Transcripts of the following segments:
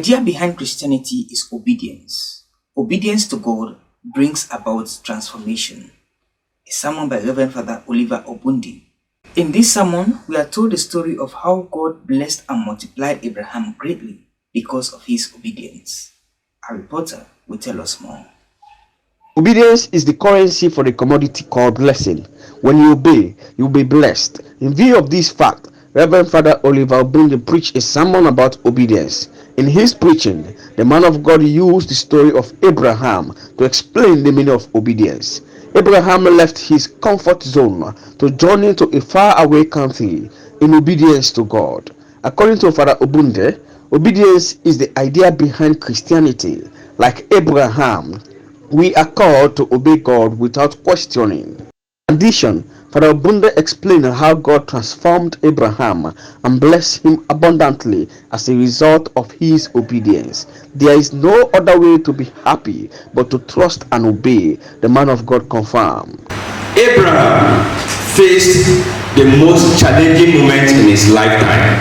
idea behind Christianity is obedience. Obedience to God brings about transformation. A sermon by Reverend Father Oliver Orbunde. In this sermon, we are told the story of how God blessed and multiplied Abraham greatly because of his obedience. Our reporter will tell us more. Obedience is the currency for the commodity called blessing. When you obey, you will be blessed. In view of this fact, Reverend Father Oliver Orbunde preached a sermon about obedience. In his preaching, the man of God used the story of Abraham to explain the meaning of obedience. Abraham left his comfort zone to journey to a faraway country in obedience to God. According to Father Orbunde, obedience is the idea behind Christianity. Like Abraham, we are called to obey God without questioning. In addition, Father Orbunde explained how God transformed Abraham and blessed him abundantly as a result of his obedience. There is no other way to be happy but to trust and obey, the man of God confirmed. Abraham faced the most challenging moment in his lifetime.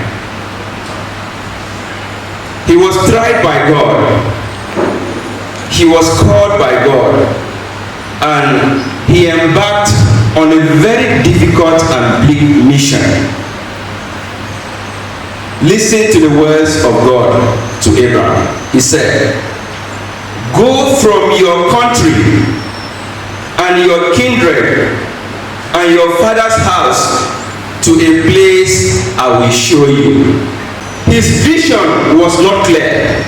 He was tried by God. He was called by God, and he embarked on a very difficult and big mission. Listen to the words of God to Abraham. He said, "Go from your country and your kindred and your father's house to a place I will show you." His vision was not clear.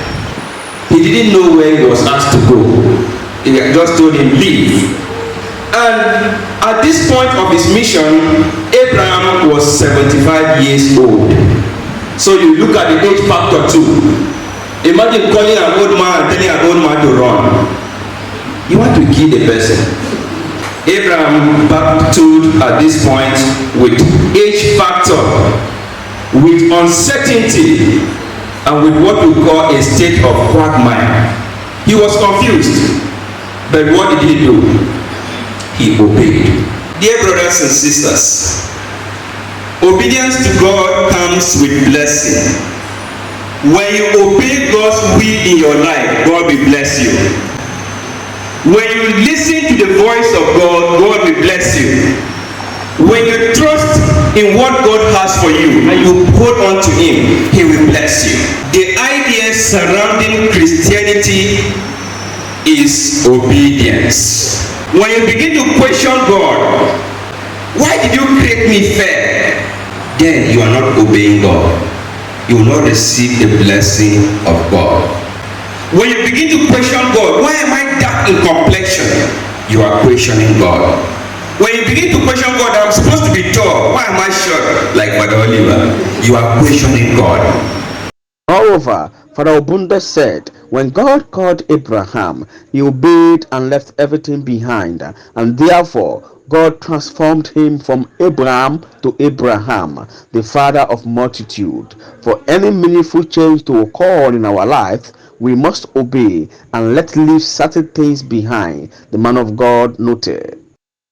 He didn't know where he was asked to go. He just told him, leave. And at this point of his mission, Abraham was 75 years old. So you look at the age factor too. Imagine calling an old man and telling an old man to run. You want to kill the person. Abraham battled at this point with age factor, with uncertainty, and with what we call a state of quagmire. He was confused, but what did he do? He obeyed. Dear brothers and sisters, obedience to God comes with blessing. When you obey God's will in your life, God will bless you. When you listen to the voice of God, God will bless you. When you trust in what God has for you and you hold on to Him, He will bless you. The idea surrounding Christianity is obedience. When you begin to question God, why did you create me fair? Then you are not obeying God. You will not receive the blessing of God. When you begin to question God, why am I dark in complexion? You are questioning God. When you begin to question God, I'm supposed to be tall. Why am I short? Like Father Oliver, you are questioning God. Moreover, Father Orbunde said, when God called Abraham, he obeyed and left everything behind, and therefore God transformed him from Abraham to Abraham, the father of multitude. For any meaningful change to occur in our life, we must obey and let leave certain things behind, the man of God noted.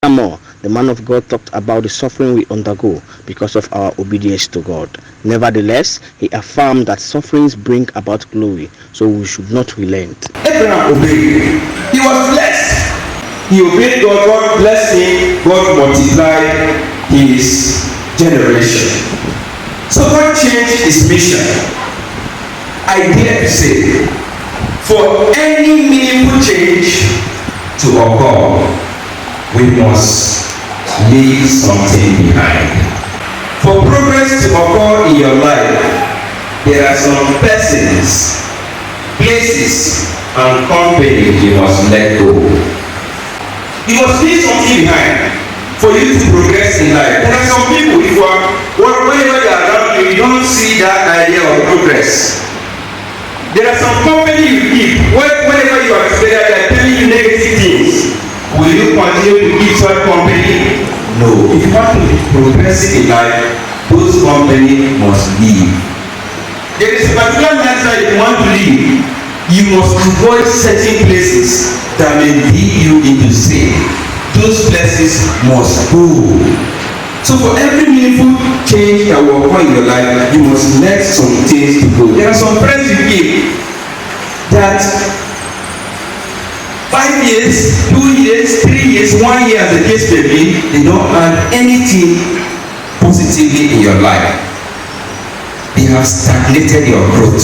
Furthermore, the man of God talked about the suffering we undergo because of our obedience to God. Nevertheless, he affirmed that sufferings bring about glory, so we should not relent. Abraham obeyed. He was blessed. He obeyed God. God blessed him. God multiplied his generation. So God changed his mission. I dare to say, for any meaningful change to occur, we must leave something behind. For progress to occur in your life, there are some persons, places, and companies you must let go. You must leave something behind for you to progress in life. There are some people, whenever you are around you don't see that idea of progress. There are some companies you keep, whenever you are together, they are telling you negative things. Will you continue to keep such company? No. If you want to be progressive in life, those companies must leave. There is a particular lifestyle you want to live. You must avoid certain places that may lead you into sin. Those places must go. So for every meaningful change that will occur in your life, you must let some things to go. There are some friends you keep. that 5 years, 2 years, 3 years, 1 year, as the case may be, they don't add anything positively in your life. They have stagnated your growth.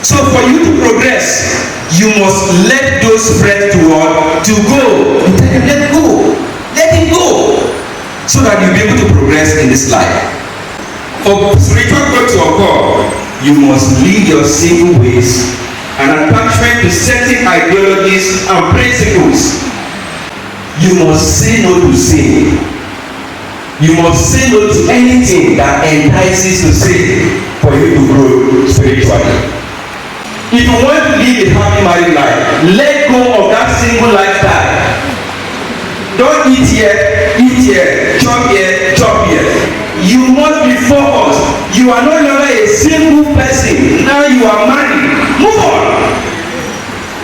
So for you to progress, you must let those friends to go. You tell them, let go. Let him go. So that you'll be able to progress in this life. For spiritual growth to occur, you must leave your sinful ways and attachment to certain ideologies and principles. You must say no to sin. You must say no to anything that entices to sin for you to grow spiritually. If you want to live a happy married life, let go of that single lifestyle. Don't eat here, chop here. You must be focused. You are no longer a single person. Now you are married. Move on.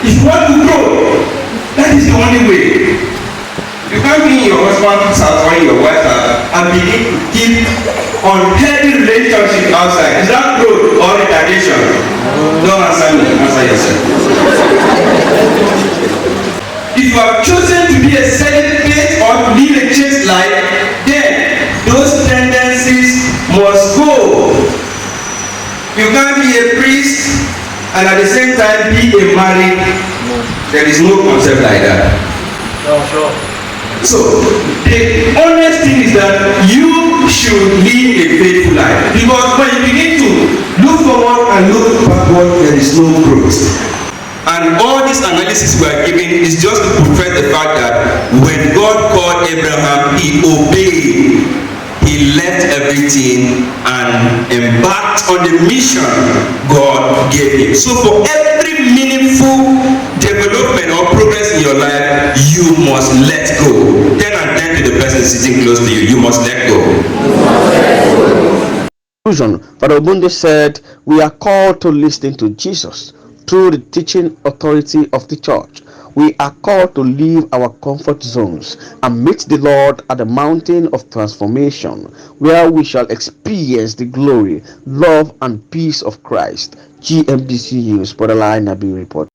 If you want to grow, that is the only way. You can't be in your husband's house or in your wife's house and begin to keep unhealthy relationship outside. Is that growth or retardation? Don't answer me. Answer yourself. If you have chosen to be a celibate or to live a chaste life, then those tendencies must go. You can't be a priest and at the same time be a married. There is no concept like that. No, sure. So the honest thing is that you should live a faithful life, because when you begin to look forward and look backward, there is no growth. And all this analysis we are giving is just to profess the fact that when God called Abraham, he obeyed. He left everything and embarked on the mission God gave him. So for every meaningful development or progress in your life, you must let go. Turn and turn to the person sitting close to you. You must let go. Conclusion. Father Orbunde said, we are called to listen to Jesus through the teaching authority of the church. We are called to leave our comfort zones and meet the Lord at the mountain of transformation, where we shall experience the glory, love, and peace of Christ. Gnbc News, Borderline Nabi report.